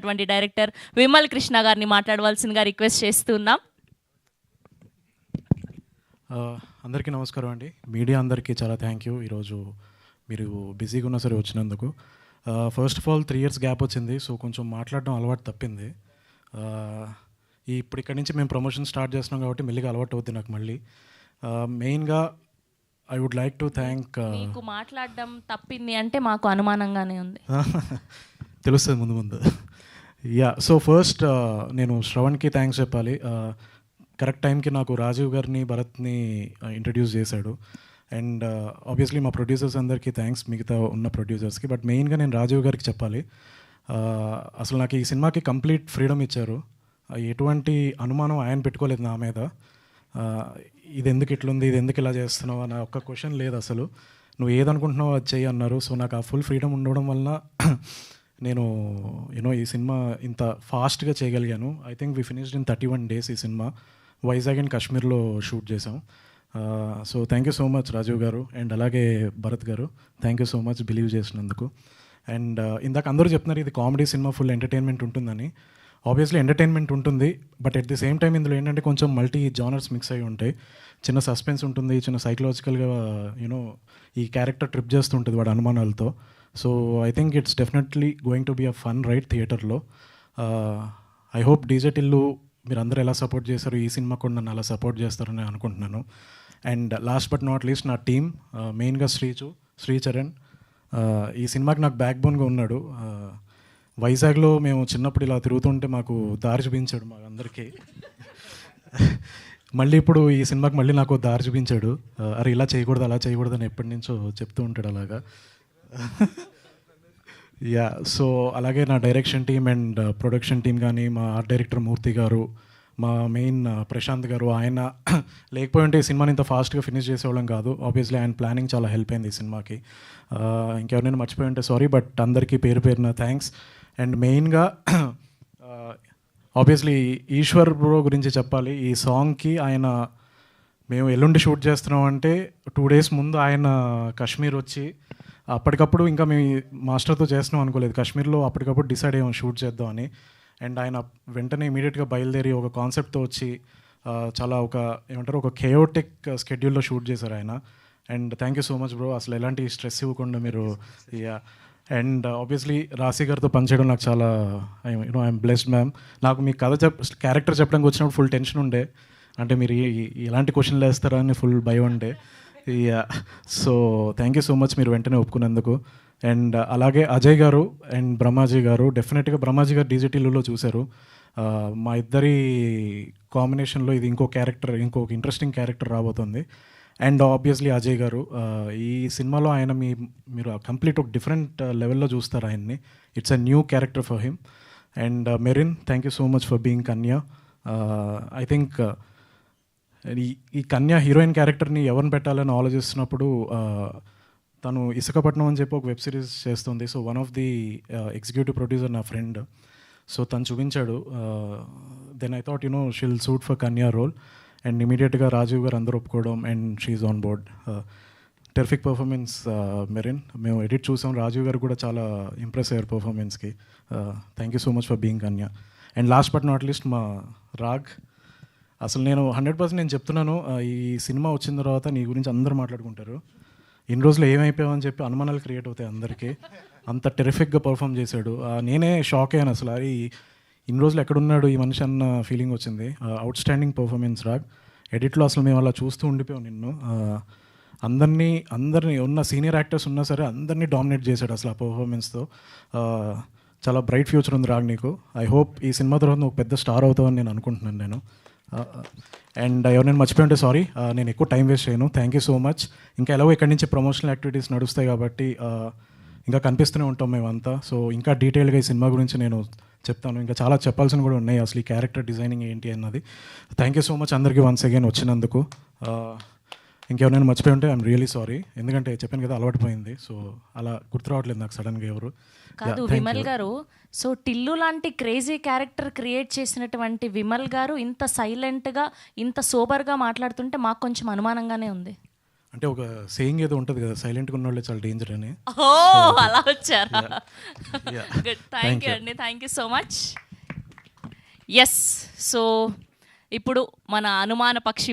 అటువంటి డైరెక్టర్ విమల్ కృష్ణ గారిని మాట్లాడవలసిందిగా రిక్వెస్ట్ చేస్తున్నాం. అందరికీ నమస్కారం అండి. మీడియా అందరికీ చాలా థ్యాంక్ యూ. ఈరోజు మీరు బిజీగా ఉన్నా సరే వచ్చినందుకు. First of all 3 years gap వచ్చింది, సో కొంచెం మాట్లాడడం అలవాటు తప్పింది. ఇప్పుడు ఇక్కడి నుంచి మేము ప్రమోషన్ స్టార్ట్ చేస్తున్నాం కాబట్టి మెల్లిగా అలవాటు అవుద్ది నాకు మళ్ళీ. మెయిన్గా I would like to thank. మీకు మాట్లాడడం తప్పింది అంటే మాకు అనుమానంగానే ఉంది. తెలుస్తుంది ముందు ముందు. యా, సో ఫస్ట్ నేను శ్రవణ్కి థ్యాంక్స్ చెప్పాలి. కరెక్ట్ టైంకి నాకు రాజీవ్ గారిని భరత్ని ఇంట్రడ్యూస్ చేశాడు. అండ్ ఆబ్వియస్లీ మా ప్రొడ్యూసర్స్ అందరికీ థ్యాంక్స్, మిగతా ఉన్న ప్రొడ్యూసర్స్కి. బట్ మెయిన్గా నేను రాజీవ్ గారికి చెప్పాలి. అసలు నాకు ఈ సినిమాకి కంప్లీట్ ఫ్రీడమ్ ఇచ్చారు. ఎటువంటి అనుమానం ఆయన పెట్టుకోలేదు నా మీద. ఇది ఎందుకు ఇట్లుంది, ఇది ఎందుకు ఇలా చేస్తున్నావు అన్న ఒక్క క్వశ్చన్ లేదు అసలు. నువ్వు ఏదనుకుంటున్నావు అది చెయ్యి అన్నారు. సో నాకు ఆ ఫుల్ ఫ్రీడమ్ ఉండడం వల్ల నేను ఈ సినిమా ఇంత ఫాస్ట్గా చేయగలిగాను. I think we finished in 31 days ఈ సినిమా. వైజాగ్ అండ్ కాశ్మీర్లో షూట్ చేసాం. So thank you so much Rajiv garu. And అలాగే Bharat garu, thank you so much believe చేసినందుకు. అండ్ ఇందాక అందరూ చెప్తున్నారు ఇది కామెడీ సినిమా, ఫుల్ ఎంటర్టైన్మెంట్ ఉంటుందని. ఆబ్వియస్లీ ఎంటర్టైన్మెంట్ ఉంటుంది, but at the same time ఇందులో ఏంటంటే కొంచెం మల్టీ జానర్స్ మిక్స్ అయి ఉంటాయి. చిన్న సస్పెన్స్ ఉంటుంది, చిన్న సైకలాజికల్గా ఈ క్యారెక్టర్ ట్రిప్ చేస్తుంటుంది వాడి అనుమానాలతో. So I think it's definitely going to be a fun ride థియేటర్లో. ఐ హోప్ డీజే టిల్లు మీరు అందరూ ఎలా సపోర్ట్ చేశారు, ఈ సినిమా కూడా నన్ను అలా సపోర్ట్ చేస్తారని అనుకుంటున్నాను. And last but not least నా టీమ్, మెయిన్గా శ్రీచరణ్ ఈ సినిమాకి నాకు బ్యాక్ బోన్గా ఉన్నాడు. వైజాగ్లో మేము చిన్నప్పుడు ఇలా తిరుగుతుంటే మాకు దారి చూపించాడు మా అందరికీ. మళ్ళీ ఇప్పుడు ఈ సినిమాకి మళ్ళీ నాకు దారి చూపించాడు. అరే ఇలా చేయకూడదు, అలా చేయకూడదు అని ఎప్పటి నుంచో చెప్తూ ఉంటాడు అలాగా. యా, సో అలాగే నా direction team and production team కానీ, మా ఆర్ట్ డైరెక్టర్ మూర్తి గారు, మా మెయిన్ ప్రశాంత్ గారు, ఆయన లేకపోయి ఉంటే ఈ సినిమాని ఇంత ఫాస్ట్గా ఫినిష్ చేసేవాళ్ళం కాదు. ఆబ్వియస్లీ ఆయన ప్లానింగ్ చాలా హెల్ప్ అయింది ఈ సినిమాకి. ఇంకెవరైనా మర్చిపోయి ఉంటే సారీ, బట్ అందరికీ పేరు పేరున థ్యాంక్స్. అండ్ మెయిన్గా ఆబ్వియస్లీ ఈశ్వర్ బ్రో గురించి చెప్పాలి. ఈ సాంగ్కి ఆయన మేము ఎల్లుండి షూట్ చేస్తున్నాం అంటే 2 days ముందు ఆయన కాశ్మీర్ వచ్చి అప్పటికప్పుడు, ఇంకా మేము మాస్టర్తో చేస్తున్నాం అనుకోలేదు, కాశ్మీర్లో అప్పటికప్పుడు డిసైడ్ అయ్యాం షూట్ చేద్దామని. అండ్ ఆయన వెంటనే ఇమీడియట్గా బయలుదేరి ఒక కాన్సెప్ట్తో వచ్చి చాలా ఒక కేయోటిక్ స్కెడ్యూల్లో షూట్ చేశారు ఆయన. And thank you so much bro, అసలు ఎలాంటి స్ట్రెస్ ఇవ్వకుండా మీరు. యా, అండ్ ఆబ్వియస్లీ రాశి గారితో పనిచేయడం నాకు చాలా ఐఎమ్ బ్లెస్డ్ మ్యామ్. నాకు మీ క్యారెక్టర్ చెప్పడానికి వచ్చినప్పుడు ఫుల్ టెన్షన్ ఉండే, అంటే మీరు ఎలాంటి క్వశ్చన్లు వేస్తారా అని ఫుల్ భయం ఉండే. Yeah, so thank you so much మీరు వెంటనే ఒప్పుకున్నందుకు. అండ్ అలాగే అజయ్ గారు అండ్ బ్రహ్మాజీ గారు, డెఫినెట్గా బ్రహ్మాజీ గారు డీజీటీలో చూశారు. మా ఇద్దరి కాంబినేషన్లో ఇది ఇంకొక ఇంట్రెస్టింగ్ క్యారెక్టర్ రాబోతుంది. అండ్ ఆబ్వియస్లీ అజయ్ గారు ఈ సినిమాలో ఆయన మీరు కంప్లీట్ ఒక డిఫరెంట్ లెవెల్లో చూస్తారు ఆయన్ని. It's a new character for him. And Merin, thank you so much for being Kanya. I think ఈ కన్యా హీరోయిన్ క్యారెక్టర్ని ఎవరిని పెట్టాలని ఆలోచిస్తున్నప్పుడు తను ఇసుకపట్నం అని చెప్పి ఒక వెబ్ సిరీస్ చేస్తుంది. So one of the executive producer నా ఫ్రెండ్, సో తను చూపించాడు. Then I thought she'll suit for Kanya role. And ఇమీడియట్గా రాజీవ్ గారు అందరూ ఒప్పుకోవడం and she's on board. Terrific performance Merin. మేము ఎడిట్ చూసాం, రాజీవ్ గారు కూడా చాలా ఇంప్రెస్ అయ్యారు పర్ఫార్మెన్స్కి. Thank you so much for being Kanya. And last but not least మా రాగ్. అసలు నేను 100% నేను చెప్తున్నాను, ఈ సినిమా వచ్చిన తర్వాత నీ గురించి అందరూ మాట్లాడుకుంటారు. ఇన్ని రోజులు ఏమైపోయావని చెప్పి అనుమానాలు క్రియేట్ అవుతాయి అందరికీ. అంత టెరిఫిక్గా పర్ఫామ్ చేశాడు. నేనే షాక్ అయ్యాను అసలు, అది ఇన్ని రోజులు ఎక్కడున్నాడు ఈ మనిషి అన్న ఫీలింగ్ వచ్చింది. Outstanding performance Raag. ఎడిట్లో అసలు మేము అలా చూస్తూ ఉండిపోయాం నిన్ను. అందరినీ ఉన్న సీనియర్ యాక్టర్స్ ఉన్నా సరే అందరినీ డామినేట్ చేశాడు అసలు ఆ పర్ఫార్మెన్స్తో. చాలా బ్రైట్ ఫ్యూచర్ ఉంది రాగ్ నీకు. ఐ హోప్ ఈ సినిమా తర్వాత నువ్వు పెద్ద స్టార్ అవుతావని నేను అనుకుంటున్నాను నేను. అండ్ ఎవరైనా మర్చిపోయి ఉంటే సారీ, నేను ఎక్కువ టైం వేస్ట్ చేయను. Thank you so much. ఇంకా ఎలాగో ఇక్కడి నుంచి ప్రమోషనల్ యాక్టివిటీస్ నడుస్తాయి కాబట్టి ఇంకా కనిపిస్తూనే ఉంటాం మేమంతా. సో ఇంకా డీటెయిల్గా ఈ సినిమా గురించి నేను చెప్తాను, ఇంకా చాలా చెప్పాల్సినవి కూడా ఉన్నాయి అసలు ఈ క్యారెక్టర్ డిజైనింగ్ ఏంటి అన్నది. థ్యాంక్ యూ సో మచ్ అందరికీ వన్స్ అగైన్ వచ్చినందుకు. ఇంకెవరైనా మర్చిపోయి ఉంటే ఐఎమ్ రియలీ సారీ, ఎందుకంటే చెప్పాను కదా అలవాటు పోయింది, సో అలా గుర్తు రావట్లేదు నాకు సడన్గా ఎవరు. కాదు విమల్ గారు, సో టిల్లు లాంటి క్రేజీ క్యారెక్టర్ క్రియేట్ చేసినటువంటి విమల్ గారు ఇంత సైలెంట్గా ఇంత సోబర్గా మాట్లాడుతుంటే మాకు కొంచెం అనుమానంగానే ఉంది. అంటే ఒక సేయింగ్ ఏదో ఉంటుంది కదా, సైలెంట్గా ఉన్న వాళ్ళే చాలా డేంజర్ అని. ఓ అలా వచ్చారా? Yeah. గుడ్, థ్యాంక్ యూ అండి, thank you so much. Yes, so ఇప్పుడు మన అనుమాన పక్షి